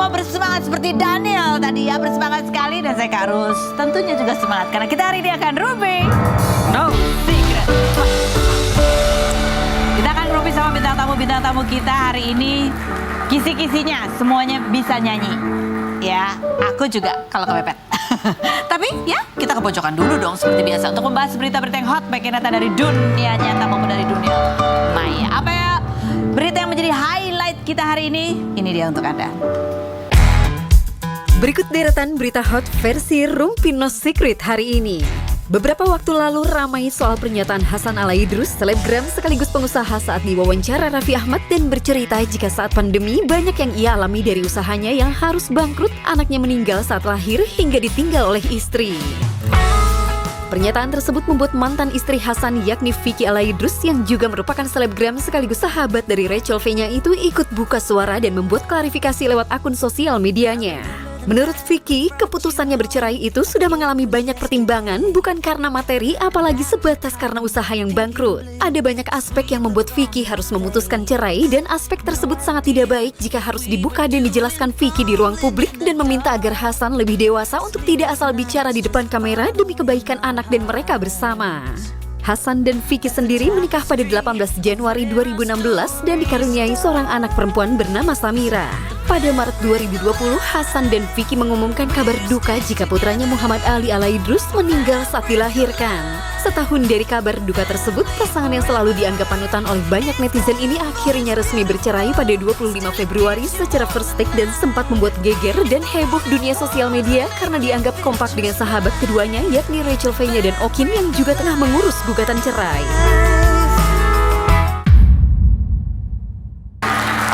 mau bersemangat seperti Daniel tadi ya, bersemangat sekali. Dan saya Kak Rus tentunya juga semangat karena kita hari ini akan Ruby No Secret. Kita akan Ruby sama bintang tamu kita hari ini. Kisi-kisinya semuanya bisa nyanyi. Ya, aku juga kalau kepepet. Tapi ya kita ke pojokan dulu dong seperti biasa untuk membahas berita-berita yang hot baik yang nyata dari dunia nyata maupun dari dunia maya. Apa ya berita yang menjadi highlight kita hari ini? Ini dia untuk Anda. Berikut deretan berita hot versi Rumpi No Secret hari ini. Beberapa waktu lalu ramai soal pernyataan Hasan Alaidrus, selebgram sekaligus pengusaha saat diwawancara Raffi Ahmad dan bercerita jika saat pandemi banyak yang ia alami dari usahanya yang harus bangkrut, anaknya meninggal saat lahir hingga ditinggal oleh istri. Pernyataan tersebut membuat mantan istri Hasan yakni Vicky Alaidrus yang juga merupakan selebgram sekaligus sahabat dari Rachel V-nya itu ikut buka suara dan membuat klarifikasi lewat akun sosial medianya. Menurut Vicky, keputusannya bercerai itu sudah mengalami banyak pertimbangan bukan karena materi apalagi sebatas karena usaha yang bangkrut. Ada banyak aspek yang membuat Vicky harus memutuskan cerai dan aspek tersebut sangat tidak baik jika harus dibuka dan dijelaskan Vicky di ruang publik dan meminta agar Hasan lebih dewasa untuk tidak asal bicara di depan kamera demi kebaikan anak dan mereka bersama. Hasan dan Vicky sendiri menikah pada 18 Januari 2016 dan dikaruniai seorang anak perempuan bernama Samira. Pada Maret 2020, Hasan dan Vicky mengumumkan kabar duka jika putranya Muhammad Ali Alaidrus meninggal saat dilahirkan. Setahun dari kabar duka tersebut, pasangan yang selalu dianggap panutan oleh banyak netizen ini akhirnya resmi bercerai pada 25 Februari secara first take dan sempat membuat geger dan heboh dunia sosial media karena dianggap kompak dengan sahabat keduanya yakni Rachel V-nya dan Okin yang juga tengah mengurus gugatan cerai.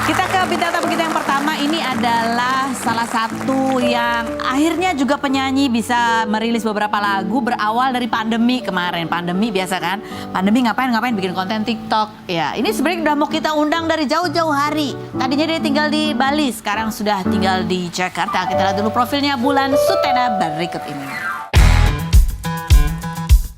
Kita ke bintang tamu kita yang pertama, ini adalah salah satu yang akhirnya juga penyanyi bisa merilis beberapa lagu berawal dari pandemi kemarin. Pandemi biasa kan, pandemi ngapain bikin konten TikTok. Ya, ini sebenarnya udah mau kita undang dari jauh-jauh hari. Tadinya dia tinggal di Bali, sekarang sudah tinggal di Jakarta. Kita lihat dulu profilnya Bulan Sutena berikut ini.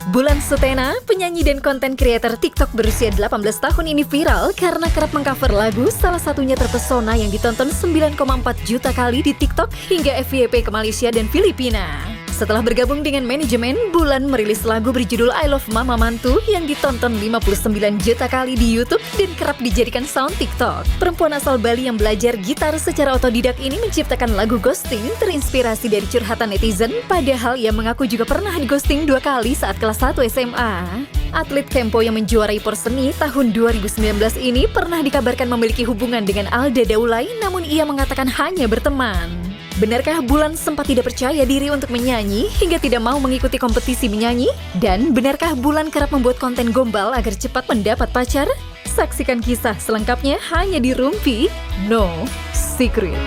Bulan Sutena, penyanyi dan konten kreator TikTok berusia 18 tahun ini viral karena kerap mengcover lagu, salah satunya Terpesona yang ditonton 9,4 juta kali di TikTok hingga FYP ke Malaysia dan Filipina. Setelah bergabung dengan manajemen, Bulan merilis lagu berjudul I Love Mama Mantu yang ditonton 59 juta kali di YouTube dan kerap dijadikan sound TikTok. Perempuan asal Bali yang belajar gitar secara otodidak ini menciptakan lagu Ghosting terinspirasi dari curhatan netizen, padahal ia mengaku juga pernah di-ghosting 2 kali saat kelas 1 SMA. Atlet Kempo yang menjuarai Porseni tahun 2019 ini pernah dikabarkan memiliki hubungan dengan Alda Daulay, namun ia mengatakan hanya berteman. Benarkah Bulan sempat tidak percaya diri untuk menyanyi hingga tidak mau mengikuti kompetisi menyanyi? Dan benarkah Bulan kerap membuat konten gombal agar cepat mendapat pacar? Saksikan kisah selengkapnya hanya di Rumpi No Secret.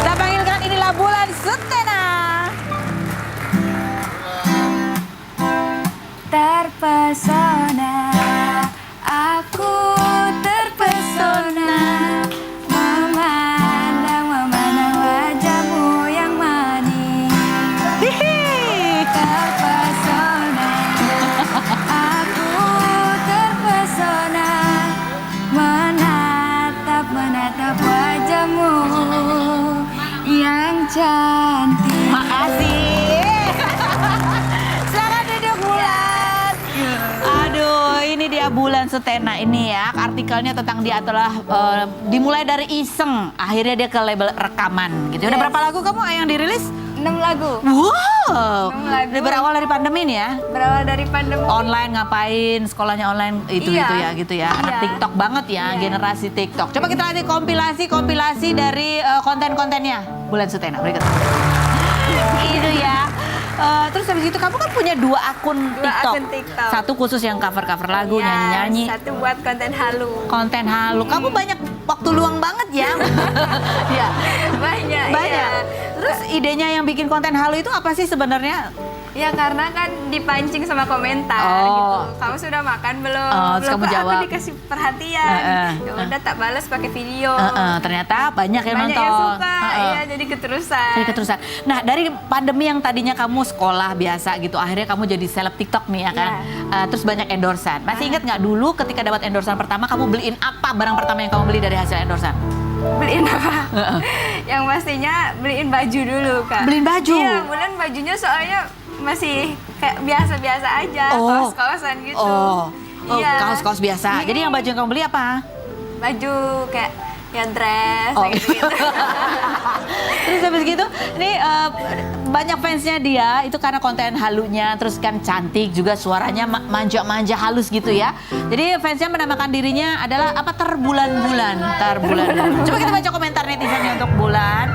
Kita panggilkan, inilah Bulan Sutena. Terpesona, aku terpesona, memandang wajahmu yang manis. Terpesona, aku terpesona, menatap wajahmu yang cantik. Makasih. Selamat duduk Bulan. Aduh, ini dia Bulan Sutena ini ya. Artikelnya tentang dia adalah dimulai dari iseng, akhirnya dia ke label rekaman gitu. Udah berapa lagu kamu yang dirilis? 6 lagu. Wow. 6 lagu. Udah berawal dari pandemi nih ya. Berawal dari pandemi. Online ngapain, sekolahnya online itu Iya. gitu ya. Anak Iya. TikTok banget ya, Iya. generasi TikTok. Coba kita lihat kompilasi dari konten-kontennya Bulan Sutena berikut. Itu ya. Terus habis itu kamu kan punya 2 akun TikTok. akun TikTok. Satu khusus yang cover-cover lagu, Ya, nyanyi-nyanyi. satu buat konten halu. Konten halu. Kamu banyak waktu luang banget ya. Ya. Banyak. Banyak. Iya. Terus idenya yang bikin konten halu itu apa sih sebenarnya? Ya karena kan dipancing sama komentar Oh. gitu. Kamu sudah makan belum? Oh, terus Belum, kamu kok jawab. Aku dikasih perhatian. Ya udah tak balas pakai video. Ternyata banyak yang Banyak nonton. yang suka. Iya, jadi keterusan. Jadi keterusan. Nah, dari pandemi yang tadinya kamu sekolah biasa gitu, akhirnya kamu jadi seleb TikTok nih ya kan. Terus banyak endorsan. Masih ingat nggak dulu ketika dapat endorsan pertama kamu beliin apa barang pertama yang kamu beli dari hasil endorsan? Beliin apa? Yang pastinya beliin baju dulu, Kak. Beliin baju? Iya, bulan bajunya soalnya masih kayak biasa-biasa aja, Oh. kaos-kaosan gitu. Iya. Kaos-kaos biasa. Jadi yang baju yang kamu beli apa? Baju kayak ya dress Oh. gitu-gitu. Terus habis gitu, ini banyak fansnya dia itu karena konten halunya, terus kan cantik juga suaranya manja-manja halus gitu ya. Jadi fansnya menamakan dirinya adalah apa terbulan-bulan. Coba kita baca komentar netizennya untuk Bulan.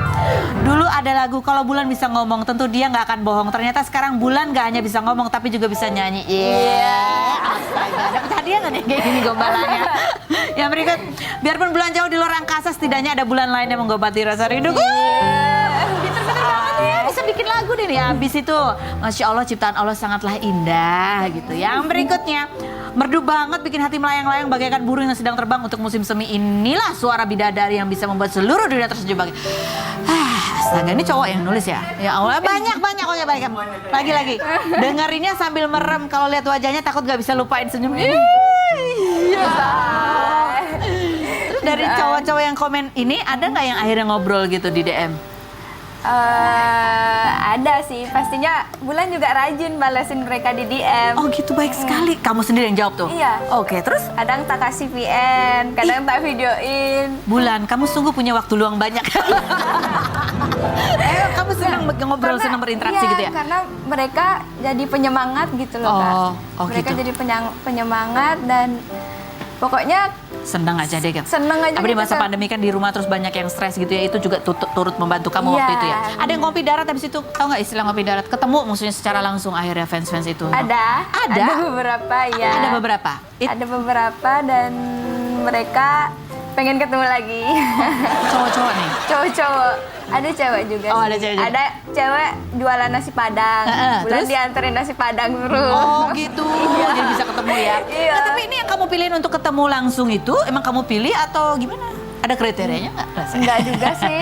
Dulu ada lagu kalau Bulan bisa ngomong, tentu dia nggak akan bohong. Ternyata sekarang Bulan nggak hanya bisa ngomong tapi juga bisa nyanyi. Iya. Astaga, dapat hadiah kan ya kayak gini gombalannya. Yang berikut, biarpun Bulan jauh di luar angkasa, setidaknya ada bulan lain yang menggobati rasa rindu. Pinter-pinter banget ya, bisa bikin lagu deh nih. Habis itu, Masya Allah ciptaan Allah sangatlah indah gitu. Yang berikutnya, merdu banget bikin hati melayang-layang bagaikan burung yang sedang terbang untuk musim semi. Inilah suara bidadari yang bisa membuat seluruh dunia tersenyum bahagia. Astaga, ini cowok yang nulis ya? Ya Allah, banyak. Lagi-lagi, dengerinnya sambil merem. Kalau lihat wajahnya takut gak bisa lupain senyumnya. Terus dari cowok-cowok yang komen ini, ada nggak yang akhirnya ngobrol gitu di DM? Ada sih, pastinya Bulan juga rajin balesin mereka di DM. Oh gitu, baik sekali. Kamu sendiri yang jawab tuh? Iya. Oke, terus? Kadang tak kasih VN, kadang tak videoin. Bulan, kamu sungguh punya waktu luang banyak. Kamu senang ngobrol, senang berinteraksi iya, gitu ya? Karena mereka jadi penyemangat gitu loh, Kak. Mereka gitu. jadi penyemangat dan pokoknya Senang aja deh kan? seneng aja. Tapi di gitu, masa Kak. pandemi kan di rumah terus banyak yang stres gitu ya, itu juga turut membantu kamu Iya. waktu itu ya? Ada yang ngopi darat habis itu, tau nggak istilah ngopi darat? Ketemu maksudnya secara langsung akhirnya fans-fans itu? Ada Ada beberapa ya. Ada beberapa? Ada beberapa dan mereka pengen ketemu lagi. Cowok-cowok nih? Cowok-cowok. Ada cewek juga Oh, sih. ada cewek juga. Ada cewek jualan nasi padang. Bulan terus? dianterin nasi padang terus. Oh gitu, jadi bisa ketemu ya. Iya. Nah, tapi ini yang kamu pilihin untuk ketemu langsung itu, emang kamu pilih atau gimana? Ada kriterianya nggak? Enggak juga sih.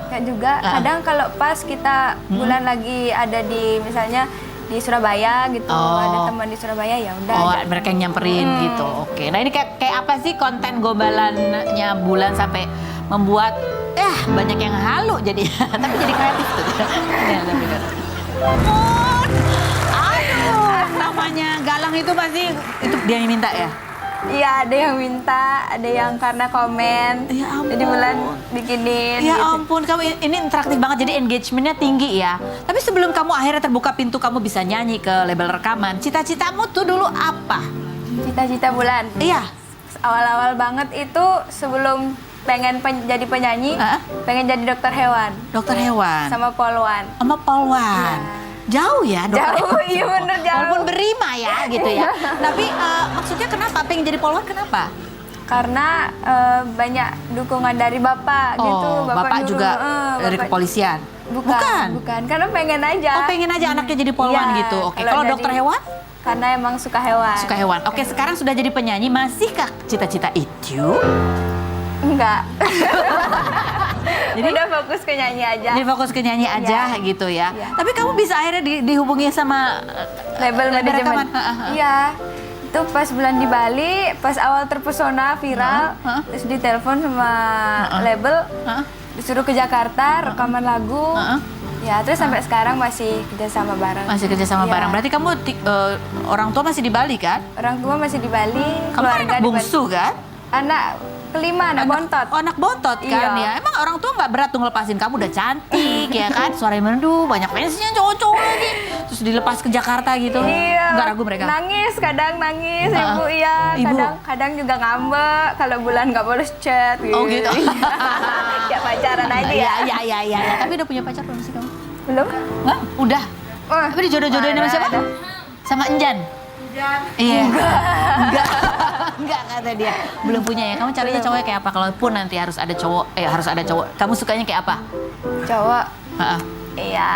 Enggak juga. Kadang kalau pas kita Bulan lagi ada di misalnya di Surabaya gitu, Oh. ada teman di Surabaya ya udah. Oh, mereka yang nyamperin gitu. Oke. Nah, ini kayak apa sih konten gombalannya Bulan sampai membuat banyak yang halu jadi tapi jadi kreatif tuh. Ya, tapi kan. Aduh, namanya Galang itu pasti itu dia yang minta ya? Iya, ada yang minta, ada yang karena komen. Ya ampun. Jadi Bulan bikinin Ya gitu. ampun, kamu ini interaktif banget, jadi engagementnya tinggi ya. Tapi sebelum kamu akhirnya terbuka pintu, kamu bisa nyanyi ke label rekaman. Cita-citamu tuh dulu apa? Cita-cita Bulan. Iya. Awal-awal banget itu sebelum pengen jadi penyanyi, pengen jadi dokter hewan Dokter hewan. sama polwan. Sama polwan. Jauh ya dokter Jauh, hewan. iya bener jauh. Walaupun berima ya gitu ya. Tapi maksudnya kenapa pengen jadi polwan, kenapa? Karena banyak dukungan dari bapak gitu. Bapak nyuruh, juga dari bapak- kepolisian? Bukan. Karena pengen aja. Oh, pengen aja anaknya jadi polwan Iya, gitu. Oke, kalau jadi- dokter hewan? Karena emang suka hewan. Suka hewan. Oke, sekarang sudah jadi penyanyi, masihkah cita-cita itu? Enggak. Jadi- udah fokus ke nyanyi aja. Jadi fokus ke nyanyi aja gitu ya. Iya. Tapi kamu bisa akhirnya dihubungi sama Label manajemen. rekaman? Iya. Itu pas Bulan di Bali, pas awal terpesona viral, terus ditelepon sama label, disuruh ke Jakarta rekaman lagu. Ya, terus sampai sekarang masih kerja sama bareng. Masih kerja sama Iya. bareng. Berarti kamu orang tua masih di Bali kan? Orang tua masih di Bali, Kamu kan anak di Bali. bungsu kan? Anak kelima, anak bontot. Oh, anak bontot kan Iya. ya. Emang orang tua nggak berat tuh ngelepasin kamu, udah cantik ya kan? Suaranya merdu, banyak fansnya cowok-cowok lagi. Terus dilepas ke Jakarta gitu. Iya. Nggak ragu mereka? Nangis, kadang nangis, ibu iya. Ibu? Kadang juga ngambek kalau Bulan nggak boleh chat gitu. Oh gitu. Ya pacaran aja ya. Ya. Tapi udah punya pacar belum sih kamu? Belum? Hah? Udah. Wah, Tapi dijodoh-jodohin sama siapa? ada. Sama Enjan? Iya. Enggak kata dia. Belum punya ya. Kamu carinya cowoknya kayak apa? Kalaupun nanti harus ada cowok, harus ada cowok. Kamu sukanya kayak apa? Cowok Heeh. Iya,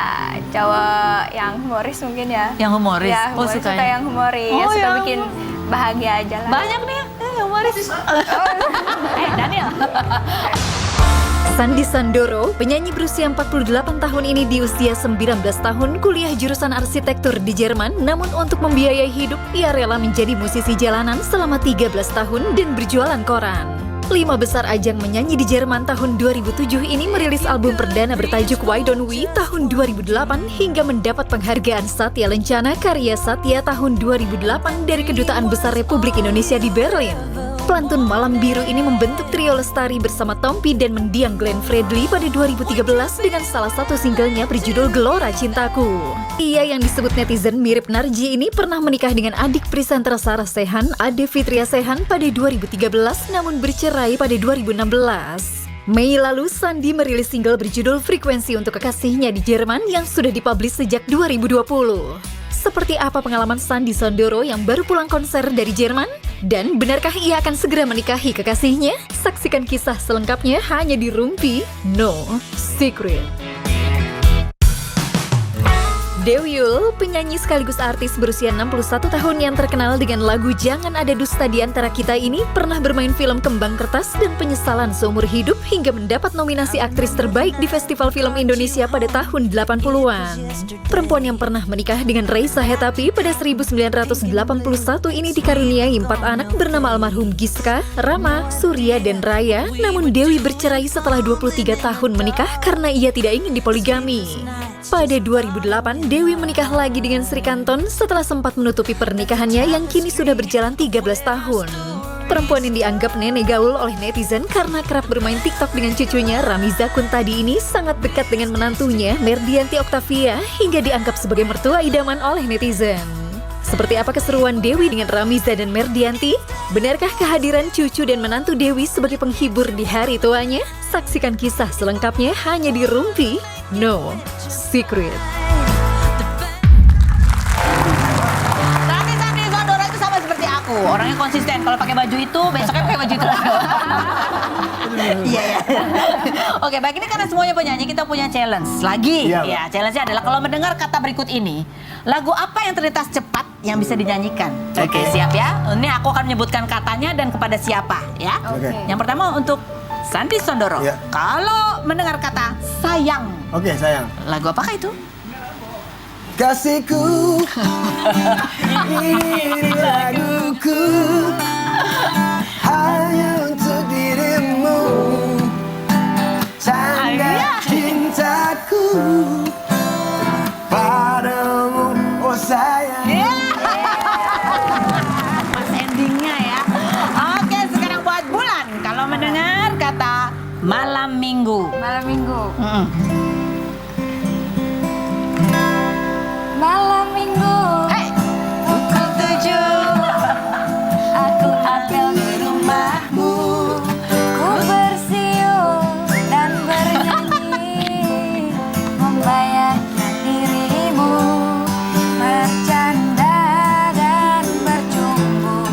cowok yang humoris mungkin ya. Yang humoris? Ya, Oh, humoris, sukanya. suka yang humoris, Oh, suka ya bikin bahagia aja lah. Banyak nih humoris. Daniel. Sandy Sandoro, penyanyi berusia 48 tahun ini di usia 19 tahun kuliah jurusan arsitektur di Jerman, namun untuk membiayai hidup, ia rela menjadi musisi jalanan selama 13 tahun dan berjualan koran. 5 besar ajang menyanyi di Jerman tahun 2007 ini merilis album perdana bertajuk Why Don't We tahun 2008 hingga mendapat penghargaan Satya Lencana Karya Satya tahun 2008 dari Kedutaan Besar Republik Indonesia di Berlin. Pelantun Malam Biru ini membentuk trio lestari bersama Tompi dan mendiang Glenn Fredly pada 2013 dengan salah satu singlenya berjudul Gelora Cintaku. Ia yang disebut netizen mirip Narji ini pernah menikah dengan adik presenter Sarah Sechan, Ade Fitria Sechan pada 2013 namun bercerai pada 2016. Mei lalu, Sandy merilis single berjudul Frekuensi untuk kekasihnya di Jerman yang sudah dipublish sejak 2020. Seperti apa pengalaman Sandy Sandoro yang baru pulang konser dari Jerman? Dan benarkah ia akan segera menikahi kekasihnya? Saksikan kisah selengkapnya hanya di Rumpi No Secret. Dewi Yull, penyanyi sekaligus artis berusia 61 tahun yang terkenal dengan lagu Jangan Ada Dusta di Antara Kita ini pernah bermain film Kembang Kertas dan Penyesalan Seumur Hidup hingga mendapat nominasi aktris terbaik di Festival Film Indonesia pada tahun 80-an. Perempuan yang pernah menikah dengan Raisa Hetapi pada 1981 ini dikaruniai 4 anak bernama almarhum Giska, Rama, Surya, dan Raya, namun Dewi bercerai setelah 23 tahun menikah karena ia tidak ingin dipoligami. Pada 2008, Dewi menikah lagi dengan Sri Kanton setelah sempat menutupi pernikahannya yang kini sudah berjalan 13 tahun. Perempuan yang dianggap nenek gaul oleh netizen karena kerap bermain TikTok dengan cucunya Ramiza Kuntadi ini sangat dekat dengan menantunya Merdianti Octavia hingga dianggap sebagai mertua idaman oleh netizen. Seperti apa keseruan Dewi dengan Ramiza dan Merdianti? Benarkah kehadiran cucu dan menantu Dewi sebagai penghibur di hari tuanya? Saksikan kisah selengkapnya hanya di Rumpi No Secret. Sandy Sandoro itu sama seperti aku, orangnya konsisten. Kalau pakai baju itu, besoknya pakai baju itu lagi. Iya ya. Oke, baik, ini karena semuanya penyanyi, kita punya challenge lagi. Iya, Ya, challenge-nya adalah kalau mendengar kata berikut ini, lagu apa yang terlintas cepat yang bisa dinyanyikan? Oke, siap ya. Ini aku akan menyebutkan katanya dan kepada siapa ya. Oke. Yang pertama untuk Sandy Sandoro. Iya. Kalau mendengar kata sayang, Oke, sayang. lagu apakah itu? Kasihku, ini laguku hanya untuk dirimu, tanda cintaku padamu, oh sayang. Pas endingnya ya. Oke, sekarang buat Bulan. Kalau mendengar kata malam minggu. Malam minggu. Mm-mm. Malam minggu. Hey, pukul 7 Aku apel di rumahmu. Ku bersiul dan bernyanyi, membayangkan dirimu bercanda dan bercumbu,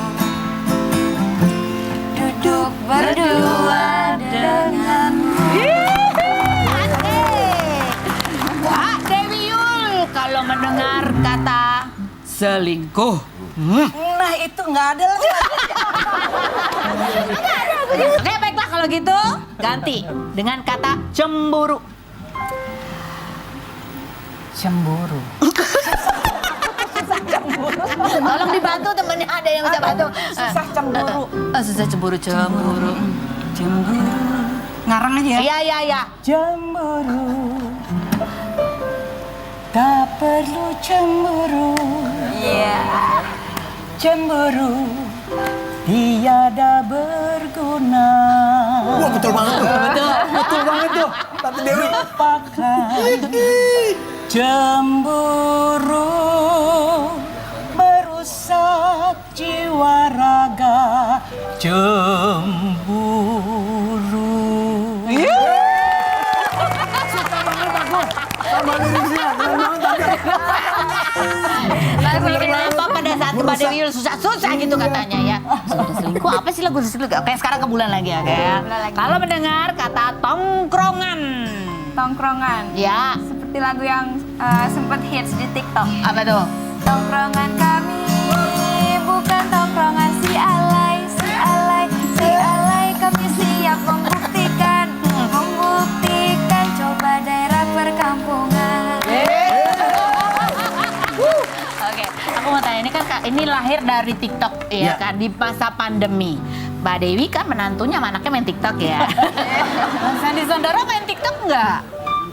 duduk berdua denganmu. Kak Dewi Yull, kalau mendengar kata selingkuh. Nah itu nggak ada lagi. Oke, baiklah kalau gitu ganti dengan kata cemburu. Cemburu. Tolong dibantu temennya, ada yang bisa bantu. Susah cemburu. Susah cemburu. Cemburu. Ngarang aja ya. Iya. Cemburu, tak perlu cemburu. Iya. Cemburu tiada berguna. Wah, betul banget tuh. Betul banget tuh. Tante Dewi. Lupakan cemburu, merusak jiwa raga. Cemburu. Sama liriknya, keren banget Tante. Lagu kenapa pada saat Mbak Dewi Yull susah-susah gitu katanya ya. Sudah selingkuh, apa sih lagu selingkuh? Oke, sekarang ke Bulan lagi ya. Oke. Bulan lagi. Kalau mendengar kata tongkrongan. tongkrongan. Ya, Seperti lagu yang sempat hits di TikTok. apa tuh? Tongkrongan kami bukan tongkrongan si alay, si alay, si alay. Kami siap membuktikan, membuktikan. Coba daerah perkampungan. Oke, aku mau tanya ini kan ini lahir dari TikTok ya Ya. kan di masa pandemi. Mbak Dewi kan menantunya sama anaknya main TikTok ya. Mas Sandi Sondoro main TikTok nggak?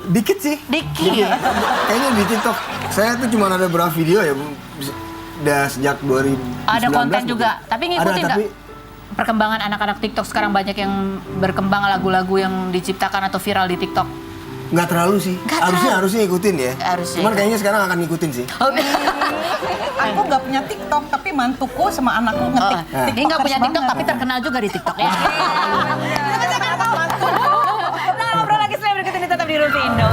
Dikit sih. Dikit. Kayaknya di TikTok saya tuh cuma ada beberapa video ya, udah sejak 2019. Ada konten mungkin. juga. Tapi ngikutin Ada, nggak tapi perkembangan anak-anak TikTok sekarang banyak yang berkembang lagu-lagu yang diciptakan atau viral di TikTok. nggak terlalu sih. Harusnya ngikutin ya. Harusnya Cuman ya. kayaknya sekarang akan ngikutin sih. Aku nggak punya TikTok, tapi mantuku sama anakku ngetik. Dia nggak punya TikTok tapi terkenal juga di TikTok ya. Nah, ngobrol lagi setelah berikut ini tetap di Rumpi Indo.